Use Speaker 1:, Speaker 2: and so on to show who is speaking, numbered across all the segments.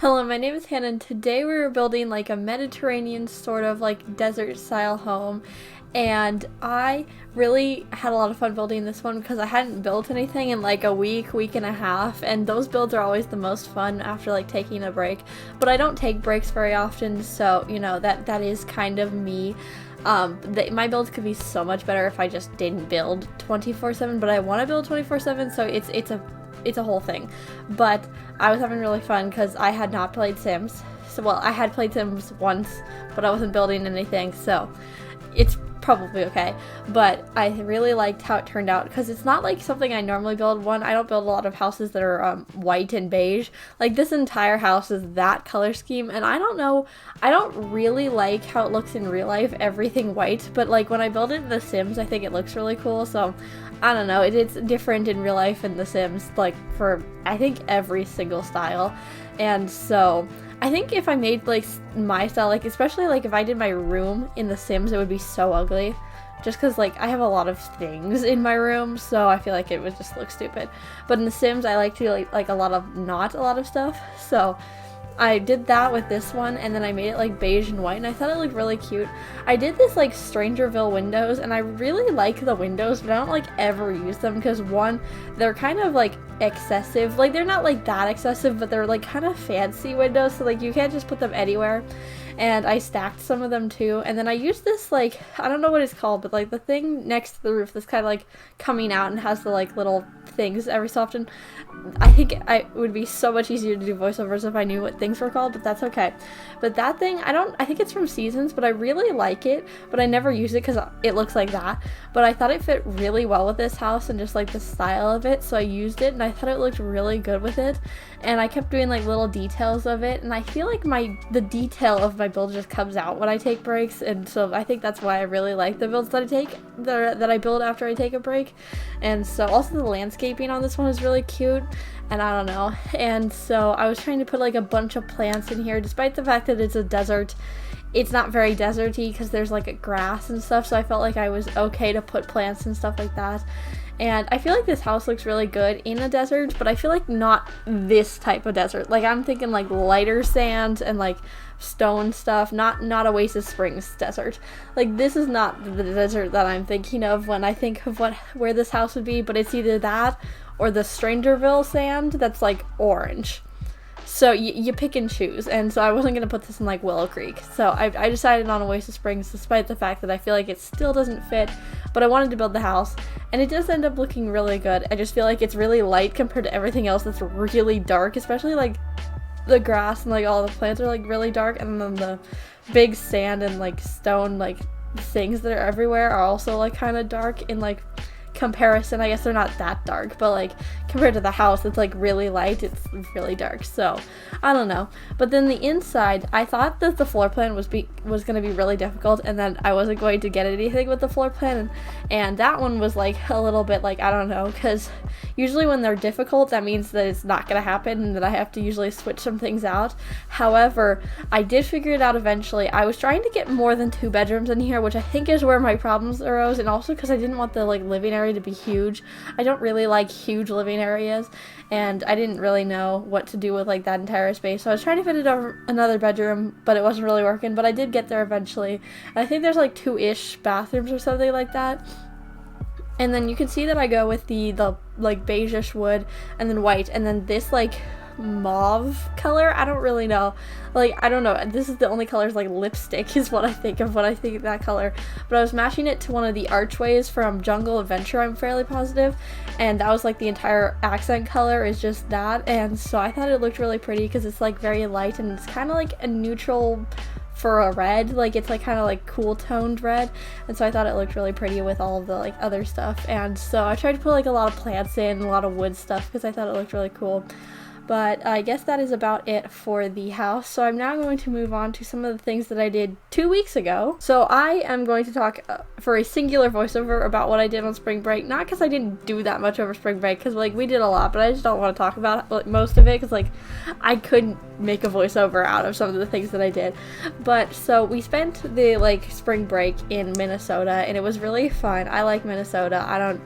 Speaker 1: Hello, my name is Hannah, and today we were building like a Mediterranean sort of like desert style home. And I really had a lot of fun building this one because I hadn't built anything in like a week and a half, and those builds are always the most fun after like taking a break. But I don't take breaks very often, so that is kind of me. My builds could be so much better if I just didn't build 24/7, but I want to build 24/7, so it's a whole thing. But I was having really fun because I had not played Sims. So, well, I had played Sims once, but I wasn't building anything, so it's probably okay. But I really liked how it turned out because it's not like something I normally build. One, I don't build a lot of houses that are white and beige. Like, this entire house is that color scheme, and I don't know, I don't really like how it looks in real life, everything white, but like when I build it in The Sims, I think it looks really cool. So I don't know, it's different in real life in The Sims, like for I think every single style. And so I think if I made like my style, like especially like if I did my room in The Sims, it would be so ugly. Just because like I have a lot of things in my room, so I feel like it would just look stupid. But in The Sims, I like to do like a lot of not a lot of stuff. So I did that with this one, and then I made it like beige and white, and I thought it looked really cute. I did this like Strangerville windows, and I really like the windows, but I don't like ever use them because one, they're kind of like excessive. Like, they're not like that excessive, but they're like kind of fancy windows, so like you can't just put them anywhere. And I stacked some of them too, and then I used this like, I don't know what it's called, but like the thing next to the roof that's kind of like coming out and has the like little things every so often. I think it would be so much easier to do voiceovers if I knew what things were called, but that's okay. But that thing, I think it's from Seasons, but I really like it, but I never use it because it looks like that. But I thought it fit really well with this house and just like the style of it, so I used it, and I thought it looked really good with it. And I kept doing like little details of it, and I feel like the detail of my build just comes out when I take breaks, and so I think that's why I really like the builds that I build after I take a break. And so also the landscaping on this one is really cute, and I don't know. And so I was trying to put like a bunch of plants in here, despite the fact that it's a desert. It's not very deserty because there's like a grass and stuff, so I felt like I was okay to put plants and stuff like that. And I feel like this house looks really good in a desert, but I feel like not this type of desert. Like, I'm thinking like lighter sand and like stone stuff, not Oasis Springs desert. Like, this is not the desert that I'm thinking of when I think of where this house would be, but it's either that or the Strangerville sand that's like orange. So you pick and choose, and so I wasn't going to put this in like Willow Creek. So I decided on Oasis Springs, despite the fact that I feel like it still doesn't fit, but I wanted to build the house, and it does end up looking really good. I just feel like it's really light compared to everything else that's really dark, especially like the grass and like all the plants are like really dark, and then the big sand and like stone like things that are everywhere are also like kind of dark in like comparison. I guess they're not that dark, but like compared to the house, it's like really light, it's really dark. So I don't know. But then the inside, I thought that the floor plan was going to be really difficult, and then I wasn't going to get anything with the floor plan, and that one was like a little bit like, I don't know, because usually when they're difficult, that means that it's not going to happen and that I have to usually switch some things out. However, I did figure it out eventually. I was trying to get more than 2 bedrooms in here, which I think is where my problems arose, and also because I didn't want the like living area to be huge. I don't really like huge living areas, and I didn't really know what to do with like that entire space, so I was trying to fit it over another bedroom, but it wasn't really working. But I did get there eventually, and I think there's like 2-ish bathrooms or something like that. And then you can see that I go with the like beige-ish wood and then white, and then this like mauve color. I don't really know, like I don't know, this is the only colors, like lipstick is what I think of when I think of that color. But I was matching it to one of the archways from Jungle Adventure, I'm fairly positive, and that was like the entire accent color is just that. And so I thought it looked really pretty because it's like very light, and it's kind of like a neutral for a red, like it's like kind of like cool toned red, and so I thought it looked really pretty with all of the like other stuff. And so I tried to put like a lot of plants in, a lot of wood stuff, because I thought it looked really cool. But I guess that is about it for the house. So I'm now going to move on to some of the things that I did 2 weeks ago. So I am going to talk for a singular voiceover about what I did on spring break. Not because I didn't do that much over spring break, because like we did a lot, but I just don't want to talk about like most of it because like I couldn't make a voiceover out of some of the things that I did. But so we spent the like spring break in Minnesota, and it was really fun. I like Minnesota.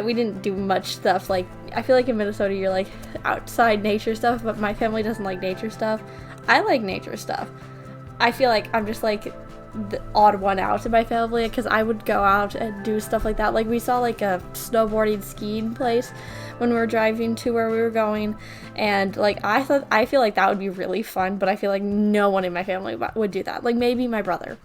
Speaker 1: we didn't do much stuff. Like, I feel like in Minnesota you're like outside nature stuff, but my family doesn't like nature stuff. I like nature stuff. I feel like I'm just like the odd one out in my family, because I would go out and do stuff like that. Like, we saw like a snowboarding skiing place when we were driving to where we were going, and like I feel like that would be really fun, but I feel like no one in my family would do that. Like, maybe my brother,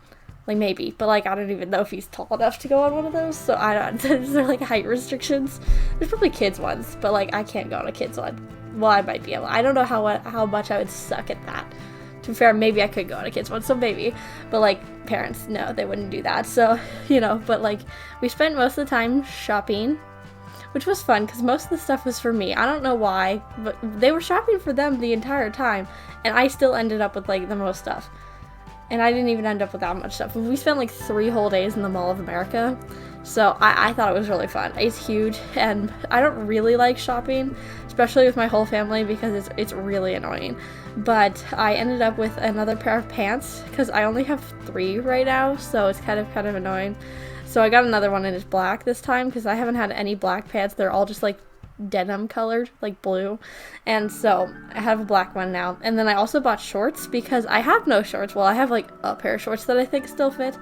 Speaker 1: like maybe, but like I don't even know if he's tall enough to go on one of those, so I don't. Is there like height restrictions? There's probably kids ones, but like I can't go on a kids one. Well, I might be able. I don't know how much I would suck at that. To be fair, maybe I could go on a kids one, so maybe. But like, parents, no, they wouldn't do that. So, you know, but like, we spent most of the time shopping, which was fun because most of the stuff was for me. I don't know why, but they were shopping for them the entire time, and I still ended up with like the most stuff. And I didn't even end up with that much stuff. We spent like 3 whole days in the Mall of America, so I thought it was really fun. It's huge, and I don't really like shopping, especially with my whole family, because it's really annoying. But I ended up with another pair of pants because I only have 3 right now, so it's kind of annoying. So I got another one, and it's black this time because I haven't had any black pants. They're all just like denim colored, like blue, and so I have a black one now. And then I also bought shorts because I have no shorts. Well, I have like a pair of shorts that I think still fit,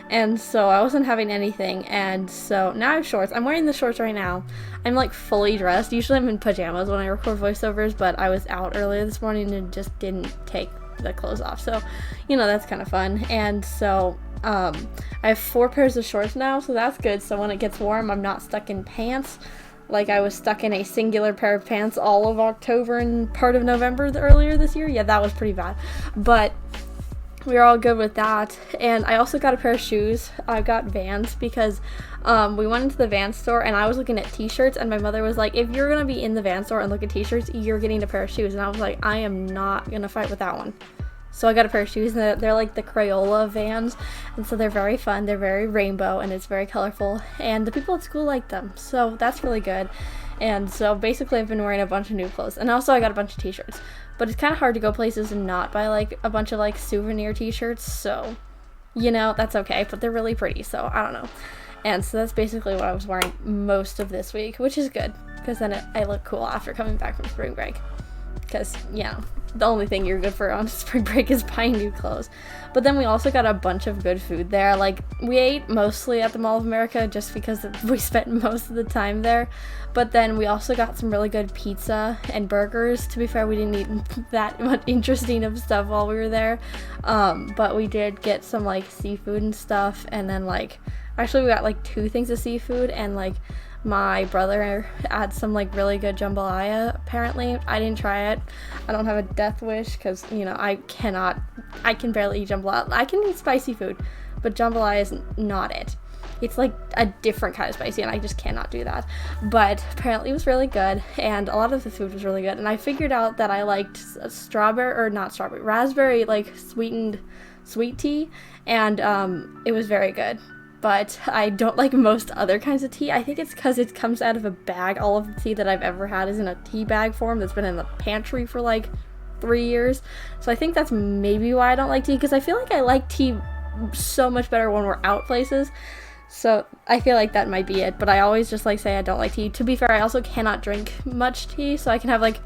Speaker 1: and so I wasn't having anything, and so now I have shorts. I'm wearing the shorts right now. I'm like fully dressed. Usually I'm in pajamas when I record voiceovers, but I was out earlier this morning and just didn't take the clothes off, so you know, that's kind of fun. And so I have 4 pairs of shorts now, so that's good. So when it gets warm, I'm not stuck in pants. Like, I was stuck in a singular pair of pants all of October and part of November earlier this year. Yeah, that was pretty bad. But we were all good with that. And I also got a pair of shoes. I got Vans because we went into the Vans store and I was looking at t-shirts, and my mother was like, if you're going to be in the Vans store and look at t-shirts, you're getting a pair of shoes. And I was like, I am not going to fight with that one. So I got a pair of shoes, and they're like the Crayola Vans, and so they're very fun, they're very rainbow, and it's very colorful, and the people at school like them, so that's really good. And so basically I've been wearing a bunch of new clothes, and also I got a bunch of t-shirts, but it's kind of hard to go places and not buy like a bunch of like souvenir t-shirts, so you know, that's okay, but they're really pretty, so I don't know. And so that's basically what I was wearing most of this week, which is good, because then I look cool after coming back from spring break. Because, you know, the only thing you're good for on spring break is buying new clothes. But then we also got a bunch of good food there. Like, we ate mostly at the Mall of America just because we spent most of the time there. But then we also got some really good pizza and burgers. To be fair, we didn't eat that much interesting of stuff while we were there. But we did get some, like, seafood and stuff. And then, like, actually we got, like, 2 things of seafood, and, like, my brother had some like really good jambalaya, apparently. I didn't try it. I don't have a death wish because, you know, I can barely eat jambalaya. I can eat spicy food, but jambalaya is not it. It's like a different kind of spicy, and I just cannot do that. But apparently it was really good, and a lot of the food was really good. And I figured out that I liked raspberry like sweet tea, and it was very good. But I don't like most other kinds of tea. I think it's because it comes out of a bag. All of the tea that I've ever had is in a tea bag form that's been in the pantry for like 3 years. So I think that's maybe why I don't like tea, because I feel like I like tea so much better when we're out places. So I feel like that might be it. But I always just like say I don't like tea. To be fair, I also cannot drink much tea, so I can have like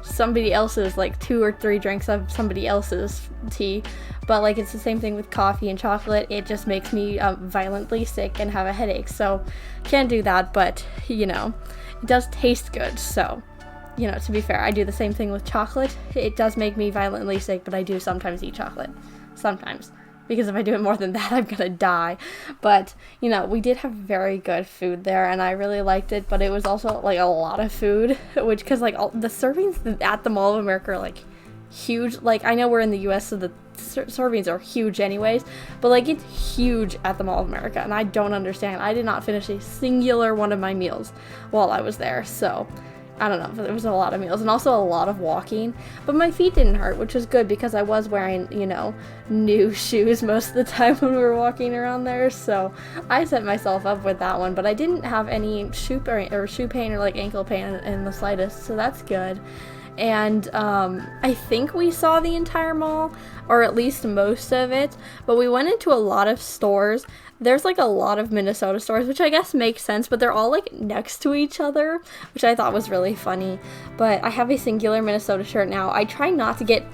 Speaker 1: somebody else's, like 2 or 3 drinks of somebody else's tea. But like, it's the same thing with coffee and chocolate. It just makes me violently sick and have a headache, so can't do that. But you know, it does taste good, so you know, to be fair, I do the same thing with chocolate. It does make me violently sick, but I do sometimes eat chocolate, sometimes, because if I do it more than that, I'm gonna die. But you know, we did have very good food there, and I really liked it. But it was also like a lot of food, which, because like all the servings at the Mall of America are like huge. Like, I know we're in the US, so the servings are huge anyways, but like, it's huge at the Mall of America, and I don't understand. I did not finish a singular one of my meals while I was there, so I don't know, but there was a lot of meals and also a lot of walking. But my feet didn't hurt, which was good because I was wearing, you know, new shoes most of the time when we were walking around there, so I set myself up with that one. But I didn't have any shoe pain or like ankle pain in the slightest, so that's good. and I think we saw the entire mall, or at least most of it, but we went into a lot of stores. There's like a lot of Minnesota stores, which I guess makes sense, but they're all like next to each other, which I thought was really funny. But I have a singular Minnesota shirt now. I try not to get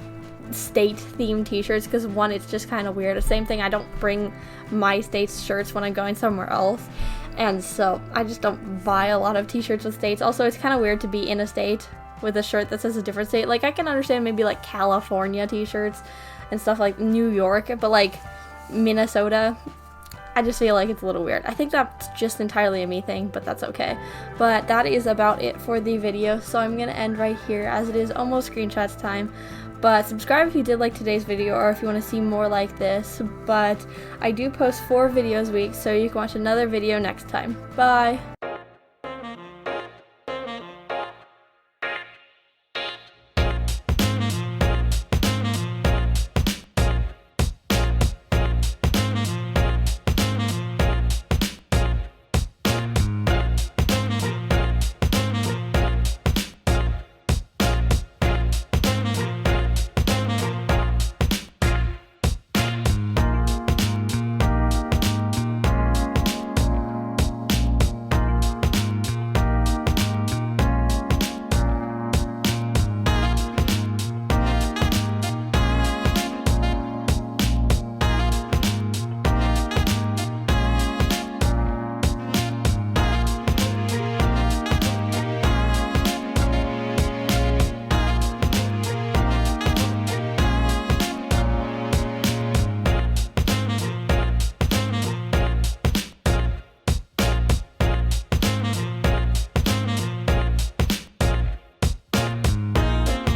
Speaker 1: state themed t-shirts because one, it's just kind of weird. The same thing, I don't bring my state's shirts when I'm going somewhere else, and so I just don't buy a lot of t-shirts with states. Also, it's kind of weird to be in a state with a shirt that says a different state. Like, I can understand maybe like California t-shirts and stuff, like New York, but like Minnesota, I just feel like it's a little weird. I think that's just entirely a me thing, but that's okay. But that is about it for the video, so I'm gonna end right here as it is almost screenshots time. But subscribe if you did like today's video, or if you want to see more like this. But I do post 4 videos a week, so you can watch another video next time. Bye!